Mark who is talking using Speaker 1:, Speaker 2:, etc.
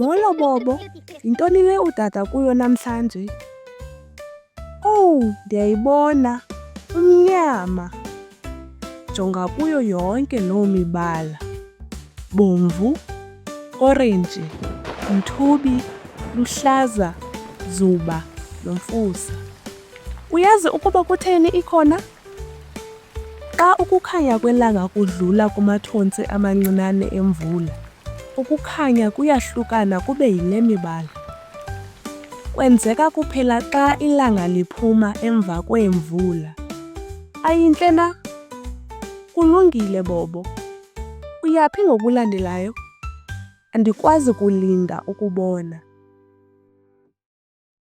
Speaker 1: Molo Bobo, yintoni le udada kuyo namhlanje? Oh, ndiyayibona, umnyama. Jonga kuyo yonke loo mibala. Bomvu, orenji, mthubi, luhlaza, zuba, nomfusa. Uyazi ukuba kutheni ikhona? Xa ukukhanya kwelanga kudlula kumathontsi amancinane emvula, ukukhanya kuyahlukana kube yile mibala. Kwenzeka kuphela xa ilanga liphuma emva kwemvula. Ayintle na? Kulungile Bobo. Uyaphi ngokulandelayo? Andikwazi kulinda ukubona.